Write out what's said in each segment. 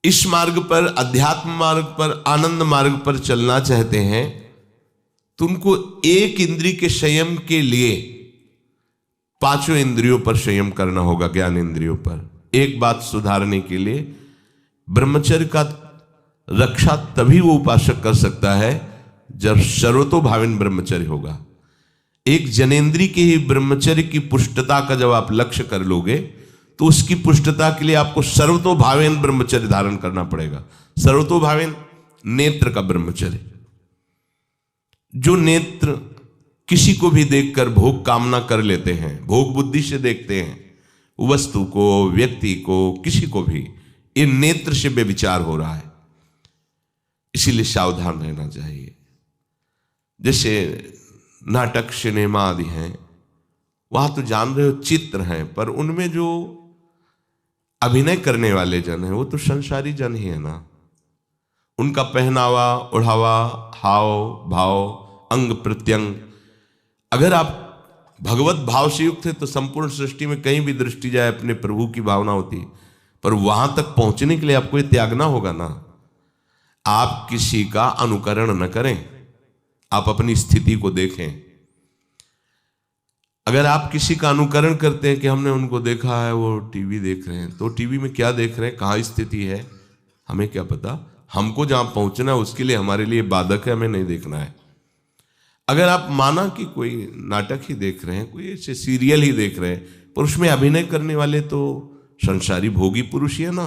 इस मार्ग पर, अध्यात्म मार्ग पर, आनंद मार्ग पर चलना चाहते हैं तो उनको एक इंद्रिय के संयम के लिए पांचों इंद्रियों पर संयम करना होगा, ज्ञान इंद्रियों पर। एक बात सुधारने के लिए ब्रह्मचर्य का रक्षा तभी वो उपासक कर सकता है जब सर्वतोभावेन ब्रह्मचर्य होगा। एक जनेन्द्रीय के ही ब्रह्मचर्य की पुष्टता का जब आप लक्ष्य कर लोगे तो उसकी पुष्टता के लिए आपको सर्वतोभावेन ब्रह्मचर्य धारण करना पड़ेगा। सर्वतोभावेन नेत्र का ब्रह्मचर्य, जो नेत्र किसी को भी देखकर भोग कामना कर लेते हैं, भोग बुद्धि से देखते हैं वस्तु को, व्यक्ति को, किसी को भी, ये नेत्र से व्यभिचार हो रहा है, इसीलिए सावधान रहना चाहिए। जैसे नाटक, सिनेमा आदि हैं, वहां तो जान रहे हो चित्र हैं, पर उनमें जो अभिनय करने वाले जन हैं वो तो संसारी जन ही है ना। उनका पहनावा, ओढ़ावा, हाव भाव, अंग प्रत्यंग, अगर आप भगवत भाव से युक्त है तो संपूर्ण सृष्टि में कहीं भी दृष्टि जाए अपने प्रभु की भावना होती है। पर वहां तक पहुंचने के लिए आपको ये त्यागना होगा ना। आप किसी का अनुकरण न करें, आप अपनी स्थिति को देखें। अगर आप किसी का अनुकरण करते हैं कि हमने उनको देखा है वो टीवी देख रहे हैं, तो टीवी में क्या देख रहे हैं, कहाँ स्थिति है, हमें क्या पता। हमको जहां पहुंचना है उसके लिए हमारे लिए बाधक है, हमें नहीं देखना है। अगर आप माना कि कोई नाटक ही देख रहे हैं, कोई ऐसे सीरियल ही देख रहे हैं, पर उसमें अभिनय करने वाले तो संसारी भोगी पुरुष ही है ना।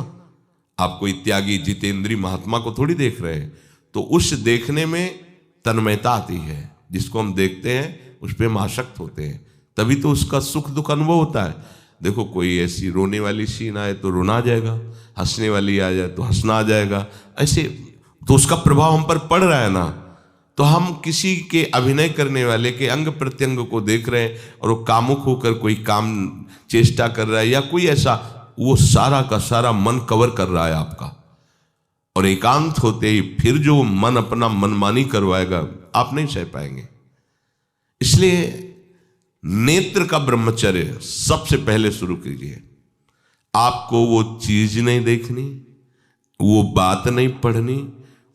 आप कोई त्यागी जितेंद्रीय महात्मा को थोड़ी देख रहे हैं। तो उस देखने में तन्मयता आती है, जिसको हम देखते हैं उस पर हम आसक्त होते हैं, तभी तो उसका सुख दुख अनुभव होता है। देखो कोई ऐसी रोने वाली सीन आए तो रोना आ जाएगा, हंसने वाली आ जाए तो हंसना आ जाएगा, ऐसे तो उसका प्रभाव हम पर पड़ रहा है ना। तो हम किसी के अभिनय करने वाले के अंग प्रत्यंग को देख रहे हैं और वो कामुक होकर कोई काम चेष्टा कर रहा है या कोई ऐसा, वो सारा का सारा मन कवर कर रहा है आपका, और एकांत होते ही फिर जो मन अपना मनमानी करवाएगा आप नहीं सह पाएंगे। इसलिए नेत्र का ब्रह्मचर्य सबसे पहले शुरू कीजिए। आपको वो चीज नहीं देखनी, वो बात नहीं पढ़नी,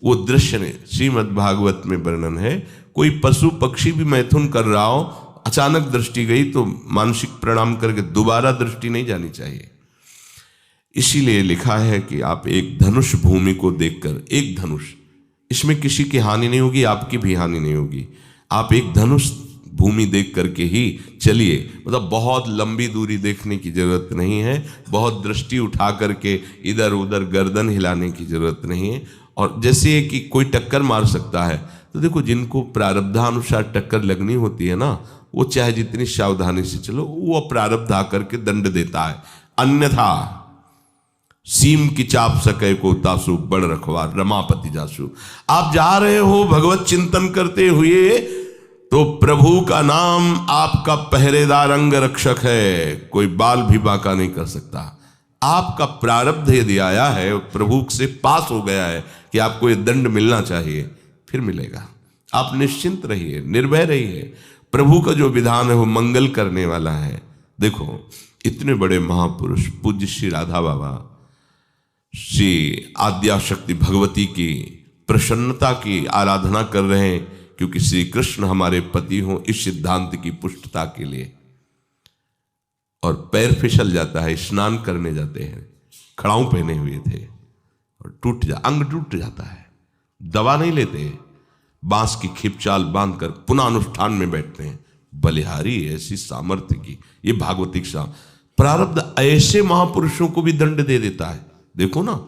वो दृश्य नहीं। श्रीमद् भागवत में वर्णन है, कोई पशु पक्षी भी मैथुन कर रहा हो, अचानक दृष्टि गई तो मानसिक प्रणाम करके दोबारा दृष्टि नहीं जानी चाहिए। इसीलिए लिखा है कि आप एक धनुष भूमि को देखकर, एक धनुष, इसमें किसी की हानि नहीं होगी, आपकी भी हानि नहीं होगी। आप एक धनुष भूमि देख करके ही चलिए, मतलब बहुत लंबी दूरी देखने की जरूरत नहीं है, बहुत दृष्टि उठा करके इधर उधर गर्दन हिलाने की जरूरत नहीं है। और जैसे कि कोई टक्कर मार सकता है, तो देखो जिनको प्रारब्धानुसार टक्कर लगनी होती है ना, वो चाहे जितनी सावधानी से चलो, वो प्रारब्ध आकर के दंड देता है। अन्यथा सीम की चाप सके को तासु, बड़ रखवार रमापति जासु। आप जा रहे हो भगवत चिंतन करते हुए, तो प्रभु का नाम आपका पहरेदार अंग रक्षक है, कोई बाल भी बांका नहीं कर सकता। आपका प्रारब्ध यदि आया है, प्रभु से पास हो गया है कि आपको ये दंड मिलना चाहिए, फिर मिलेगा। आप निश्चिंत रहिए, निर्भय रहिए। प्रभु का जो विधान है वो मंगल करने वाला है। देखो इतने बड़े महापुरुष पूज्य श्री राधा बाबा, श्री आद्याशक्ति भगवती की प्रसन्नता की आराधना कर रहे हैं, क्योंकि श्री कृष्ण हमारे पति हों, इस सिद्धांत की पुष्टता के लिए। और पैर फिसल जाता है, स्नान करने जाते हैं, खड़ाऊ पहने हुए थे और अंग टूट जाता है, दवा नहीं लेते, बांस की खिपचाल बांधकर पुनः अनुष्ठान में बैठते हैं। बलिहारी ऐसी सामर्थ्य की, ये भागवतिक प्रारब्ध ऐसे महापुरुषों को भी दंड दे देता है। देखो ना,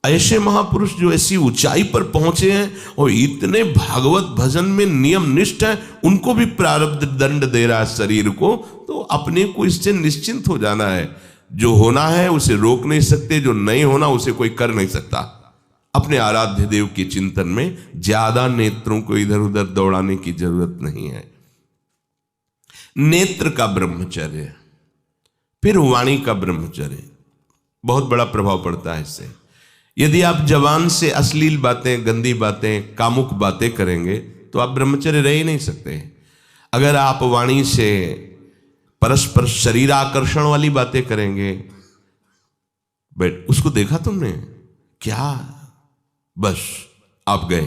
ऐसे महापुरुष जो ऐसी ऊंचाई पर पहुंचे हैं और इतने भागवत भजन में नियम निष्ठ हैं, उनको भी प्रारब्ध दंड दे रहा है शरीर को। तो अपने को इससे निश्चिंत हो जाना है। जो होना है उसे रोक नहीं सकते, जो नहीं होना उसे कोई कर नहीं सकता। अपने आराध्य देव के चिंतन में ज्यादा नेत्रों को इधर उधर दौड़ाने की जरूरत नहीं है। नेत्र का ब्रह्मचर्य, फिर वाणी का ब्रह्मचर्य, बहुत बड़ा प्रभाव पड़ता है इससे। यदि आप जवान से अश्लील बातें, गंदी बातें, कामुक बातें करेंगे तो आप ब्रह्मचर्य रह ही नहीं सकते। अगर आप वाणी से परस्पर शरीर आकर्षण वाली बातें करेंगे, बट उसको देखा तुमने क्या, बस आप गए।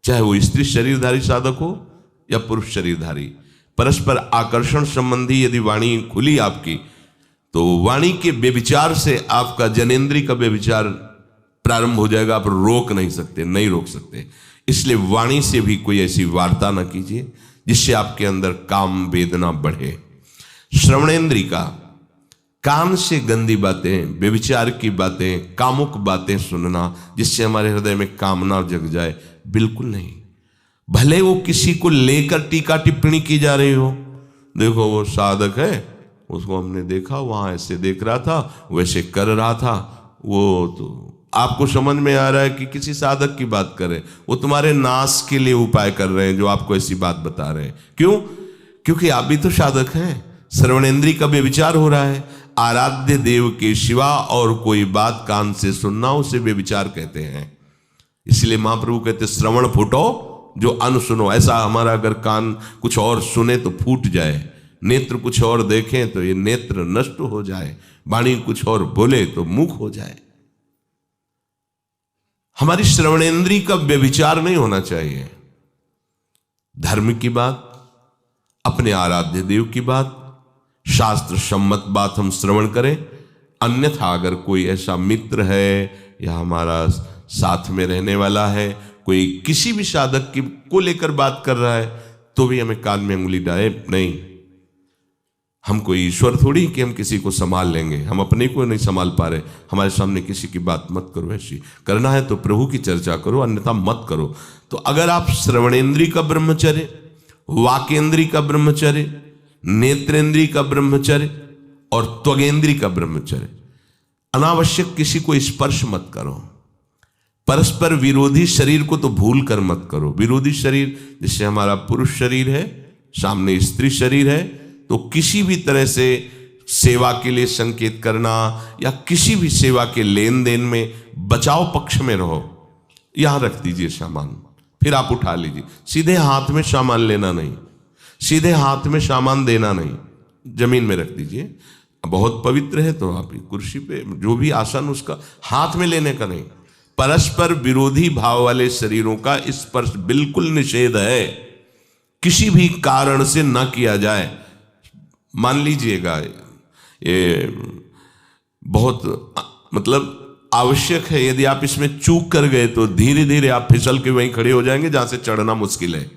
चाहे वो स्त्री शरीरधारी साधक हो या पुरुष शरीरधारी, परस्पर आकर्षण संबंधी यदि वाणी खुली आपकी, तो वाणी के व्यभिचार से आपका जनेंद्री का व्यभिचार प्रारंभ हो जाएगा। आप रोक नहीं सकते, नहीं रोक सकते। इसलिए वाणी से भी कोई ऐसी वार्ता ना कीजिए जिससे आपके अंदर काम वेदना बढ़े। श्रवणेंद्री का, कान से गंदी बातें, व्यभिचार की बातें, कामुक बातें सुनना जिससे हमारे हृदय में कामना जग जाए, बिल्कुल नहीं। भले वो किसी को लेकर टीका टिप्पणी की जा रही हो, देखो वो साधक है, उसको हमने देखा वहां ऐसे देख रहा था, वैसे कर रहा था, वो तो आपको समझ में आ रहा है कि किसी साधक की बात कर रहे हैं, वो तुम्हारे नाश के लिए उपाय कर रहे हैं जो आपको ऐसी बात बता रहे हैं। क्यों? क्योंकि आप भी तो साधक हैं। श्रवणेंद्री का व्यभिचार हो रहा है। आराध्य देव के सिवा और कोई बात कान से सुनना उसे व्यभिचार कहते हैं। इसलिए महाप्रभु कहते श्रवण फूटो जो अन सुनो। ऐसा हमारा अगर कान कुछ और सुने तो फूट जाए, नेत्र कुछ और देखें तो ये नेत्र नष्ट हो जाए, वाणी कुछ और बोले तो मुख हो जाए। हमारी श्रवणेंद्री का व्यभिचार नहीं होना चाहिए। धर्म की बात, अपने आराध्य देव की बात, शास्त्र सम्मत बात हम श्रवण करें। अन्यथा अगर कोई ऐसा मित्र है या हमारा साथ में रहने वाला है, कोई किसी भी साधक की को लेकर बात कर रहा है, तो भी हमें कान में उंगली डाले नहीं। हम कोई ईश्वर थोड़ी कि हम किसी को संभाल लेंगे, हम अपने को नहीं संभाल पा रहे। हमारे सामने किसी की बात मत करो, ऐसी करना है तो प्रभु की चर्चा करो, अन्यथा मत करो। तो अगर आप श्रवणेंद्री का ब्रह्मचर्य, वाकेंद्री का ब्रह्मचर्य, नेत्रेंद्री का ब्रह्मचर्य और त्वगेंद्री का ब्रह्मचर्य, अनावश्यक किसी को स्पर्श मत करो। परस्पर विरोधी शरीर को तो भूल कर मत करो। विरोधी शरीर जिससे हमारा पुरुष शरीर है, सामने स्त्री शरीर है, तो किसी भी तरह से सेवा के लिए संकेत करना या किसी भी सेवा के लेन देन में बचाव पक्ष में रहो। यहां रख दीजिए सामान, फिर आप उठा लीजिए। सीधे हाथ में सामान लेना नहीं, सीधे हाथ में सामान देना नहीं, जमीन में रख दीजिए। बहुत पवित्र है तो आप कुर्सी पे जो भी आसन उसका हाथ में लेने का नहीं। परस्पर विरोधी भाव वाले शरीरों का स्पर्श बिल्कुल निषेध है, किसी भी कारण से न किया जाए। मान लीजिएगा ये बहुत मतलब आवश्यक है, यदि आप इसमें चूक कर गए तो धीरे धीरे आप फिसल के वहीं खड़े हो जाएंगे जहां से चढ़ना मुश्किल है।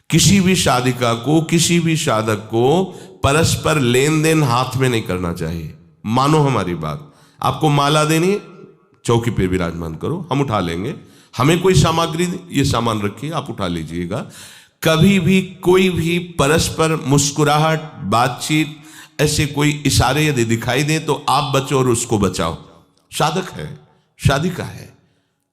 किसी भी साधिका को, किसी भी साधक को परस्पर लेन देन हाथ में नहीं करना चाहिए। मानो हमारी बात, आपको माला देनी, चौकी पे विराजमान करो, हम उठा लेंगे। हमें कोई सामग्री, ये सामान रखिए, आप उठा लीजिएगा। कभी भी कोई भी परस्पर मुस्कुराहट, बातचीत, ऐसे कोई इशारे यदि दिखाई दे तो आप बचो और उसको बचाओ। साधक है, साधिका है,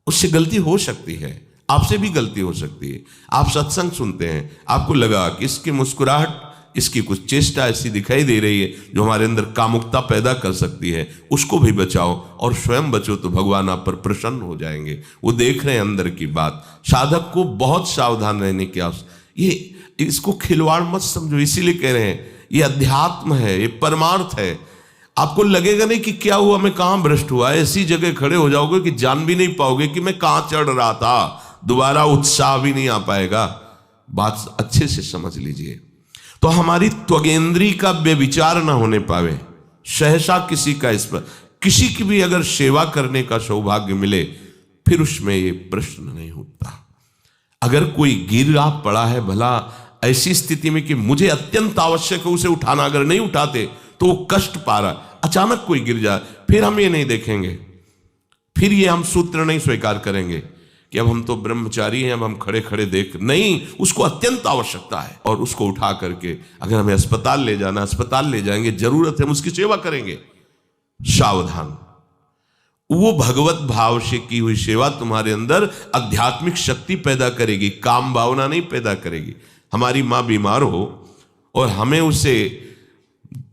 उससे गलती हो सकती है, आपसे भी गलती हो सकती है। आप सत्संग सुनते हैं, आपको लगा कि इसकी मुस्कुराहट, इसकी कुछ चेष्टा ऐसी दिखाई दे रही है जो हमारे अंदर कामुकता पैदा कर सकती है, उसको भी बचाओ और स्वयं बचो, तो भगवान आप पर प्रसन्न हो जाएंगे। वो देख रहे हैं अंदर की बात। साधक को बहुत सावधान रहने की आवश्यकता। ये इसको खिलवाड़ मत समझो, इसीलिए कह रहे हैं ये अध्यात्म है, ये परमार्थ है। आपको लगेगा नहीं कि क्या हुआ, मैं कहां भ्रष्ट हुआ, ऐसी जगह खड़े हो जाओगे कि जान भी नहीं पाओगे कि मैं कहां चढ़ रहा था, दोबारा उत्साह भी नहीं आ पाएगा। बात अच्छे से समझ लीजिए। तो हमारी त्वगेंद्री का व्यभिचार ना होने पावे, सहसा किसी का इस पर, किसी की भी अगर सेवा करने का सौभाग्य मिले, फिर उसमें ये प्रश्न नहीं उठता। अगर कोई गिर आप पड़ा है, भला ऐसी स्थिति में कि मुझे अत्यंत आवश्यक है उसे उठाना, अगर नहीं उठाते तो वो कष्ट पा रहा, अचानक कोई गिर जाए, फिर हम ये नहीं देखेंगे, फिर ये हम सूत्र नहीं स्वीकार करेंगे कि अब हम तो ब्रह्मचारी हैं, अब हम खड़े खड़े देख नहीं। उसको अत्यंत आवश्यकता है और उसको उठा करके अगर हमें अस्पताल ले जाना, अस्पताल ले जाएंगे, जरूरत है हम उसकी सेवा करेंगे। सावधान, वो भगवत भाव से की हुई सेवा तुम्हारे अंदर आध्यात्मिक शक्ति पैदा करेगी, काम भावना नहीं पैदा करेगी। हमारी माँ बीमार हो और हमें उसे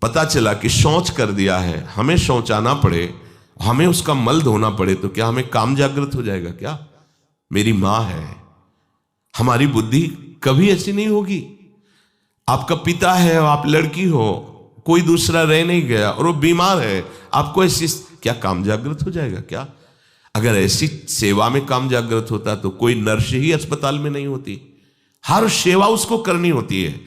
पता चला कि शौच कर दिया है, हमें शौचाना पड़े, हमें उसका मल धोना पड़े, तो क्या हमें काम जागृत हो जाएगा? क्या मेरी माँ है। हमारी बुद्धि कभी ऐसी नहीं होगी। आपका पिता है, आप लड़की हो, कोई दूसरा रह नहीं गया और वो बीमार है, आपको ऐसी क्या काम जागृत हो जाएगा? क्या अगर ऐसी सेवा में काम जागृत होता तो कोई नर्स ही अस्पताल में नहीं होती। हर सेवा उसको करनी होती है,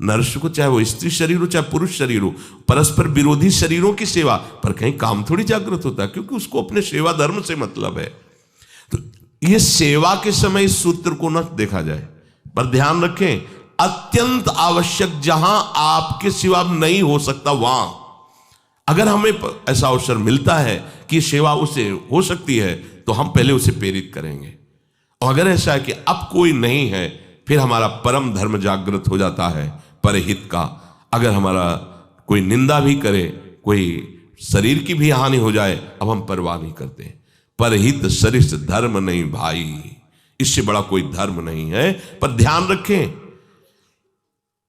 नर्स को, चाहे वो स्त्री शरीर हो चाहे पुरुष शरीर हो, परस्पर विरोधी शरीरों की सेवा, पर कहीं काम थोड़ी जागृत होता है, क्योंकि उसको अपने सेवा धर्म से मतलब है। तो ये सेवा के समय इस सूत्र को न देखा जाए, पर ध्यान रखें, अत्यंत आवश्यक जहां आपके सिवा नहीं हो सकता वहां अगर हमें ऐसा अवसर मिलता है कि सेवा उसे हो सकती है तो हम पहले उसे प्रेरित करेंगे। और अगर ऐसा है कि अब कोई नहीं है, फिर हमारा परम धर्म जागृत हो जाता है परहित का। अगर हमारा कोई निंदा भी करे, कोई शरीर की भी हानि हो जाए, अब हम परवाह नहीं करते। परहित सरिस धर्म नहीं भाई, इससे बड़ा कोई धर्म नहीं है। पर ध्यान रखें,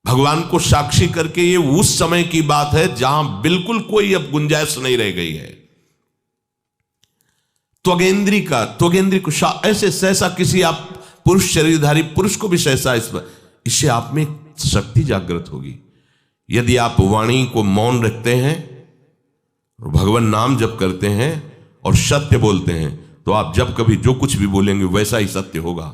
भगवान को साक्षी करके ये उस समय की बात है जहां बिल्कुल कोई अब गुंजाइश नहीं रह गई है। त्वगेंद्री को ऐसे सहसा किसी आप पुरुष शरीरधारी पुरुष को भी सहसा इससे आप में शक्ति जागृत होगी। यदि आप वाणी को मौन रखते हैं, भगवान नाम जप करते हैं और सत्य बोलते हैं, तो आप जब कभी जो कुछ भी बोलेंगे वैसा ही सत्य होगा।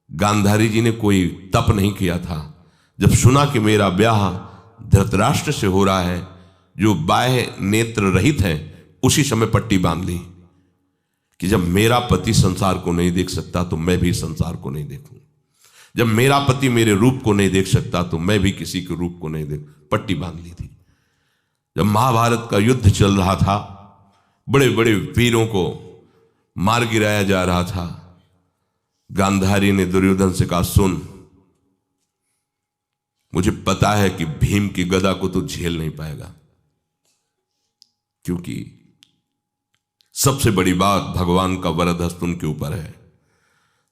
गांधारी जी ने कोई तप नहीं किया था। जब सुना कि मेरा ब्याह धृतराष्ट्र से हो रहा है जो बाह्य नेत्र रहित हैं, उसी समय पट्टी बांध ली कि जब मेरा पति संसार को नहीं देख सकता तो मैं भी संसार को नहीं देखूं। जब मेरा पति मेरे रूप को नहीं देख सकता तो मैं भी किसी के रूप को नहीं देख, पट्टी बांध ली थी। जब महाभारत का युद्ध चल रहा था, बड़े बड़े वीरों को मार गिराया जा रहा था, गांधारी ने दुर्योधन से कहा, सुन, मुझे पता है कि भीम की गदा को तो झेल नहीं पाएगा, क्योंकि सबसे बड़ी बात भगवान का वरद हस्त उनके ऊपर है।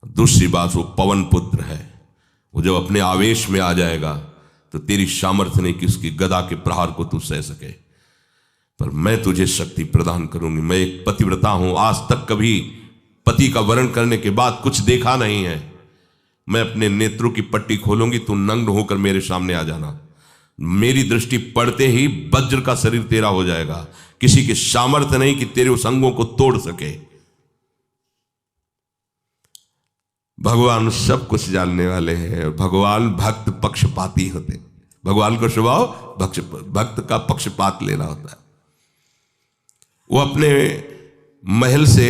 दूसरी बात, वो पवन पुत्र है, वो जब अपने आवेश में आ जाएगा तो तेरी सामर्थ्य नहीं कि उसकी गदा के प्रहार को तू सह सके, पर मैं तुझे शक्ति प्रदान करूंगी। मैं एक पतिव्रता हूं, आज तक कभी पति का वरण करने के बाद कुछ देखा नहीं है। मैं अपने नेत्रों की पट्टी खोलूंगी, तू नग्न होकर मेरे सामने आ जाना। मेरी दृष्टि पड़ते ही वज्र का शरीर तेरा हो जाएगा, किसी के सामर्थ्य नहीं कि तेरे उस अंगों को तोड़ सके। भगवान सब कुछ जानने वाले हैं। भगवान भक्त पक्षपाती होते, भगवान का स्वभाव भक्त का पक्षपात लेना होता है। वो अपने महल से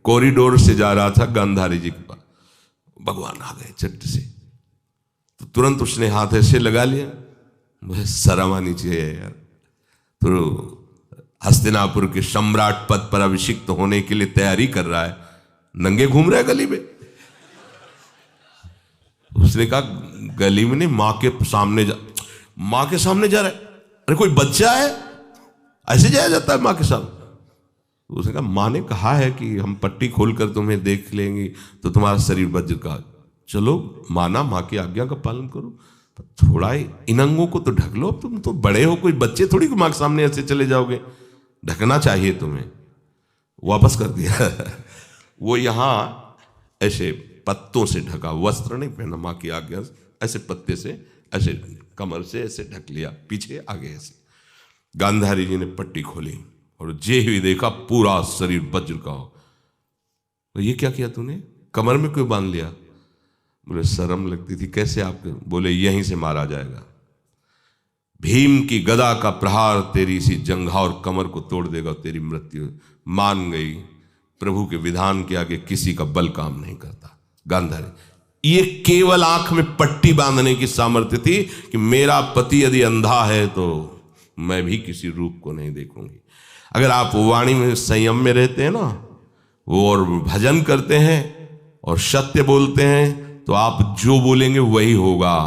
कॉरिडोर से जा रहा था गांधारी जी के पास, भगवान आ गए चट से, तो तुरंत उसने हाथ ऐसे लगा लिया। मुझे शर्म आनी चाहिए यार, तो हस्तिनापुर के सम्राट पद पर अभिषिक्त होने के लिए तैयारी कर रहा है, नंगे घूम रहा है गली में। उसने कहा, गली में नहीं, मां के सामने जा रहा है। अरे कोई बच्चा है, ऐसे जाया जाता है मां के सामने? तो उसने कहा, मां ने कहा है कि हम पट्टी खोलकर तुम्हें देख लेंगे तो तुम्हारा शरीर वज्र का, चलो माना, मां की आज्ञा का पालन करो, थोड़ा इन अंगों को तो ढक लो, अब तुम तो बड़े हो, कोई बच्चे थोड़ी को मां के सामने ऐसे चले जाओगे, ढकना चाहिए तुम्हें। वापस कर दिया। वो यहां ऐसे पत्तों से ढका, वस्त्र नहीं पहना, मां की आज्ञा, ऐसे पत्ते से ऐसे कमर से ऐसे ढक लिया, पीछे आगे ऐसे। गांधारी जी ने पट्टी खोली और जे ही देखा पूरा शरीर वज्र का हो। तो ये क्या किया तूने, कमर में क्यों बांध लिया? बोले शर्म लगती थी। कैसे आपके? बोले यहीं से मारा जाएगा, भीम की गदा का प्रहार तेरी इसी जंघा और कमर को तोड़ देगा, तेरी मृत्यु। मान गई, प्रभु के विधान के आगे किसी का बल काम नहीं करता। गांधारी, ये केवल आंख में पट्टी बांधने की सामर्थ्य थी कि मेरा पति यदि अंधा है तो मैं भी किसी रूप को नहीं देखूंगी। अगर आप वाणी में संयम में रहते हैं ना, वो और भजन करते हैं और सत्य बोलते हैं, तो आप जो बोलेंगे वही होगा।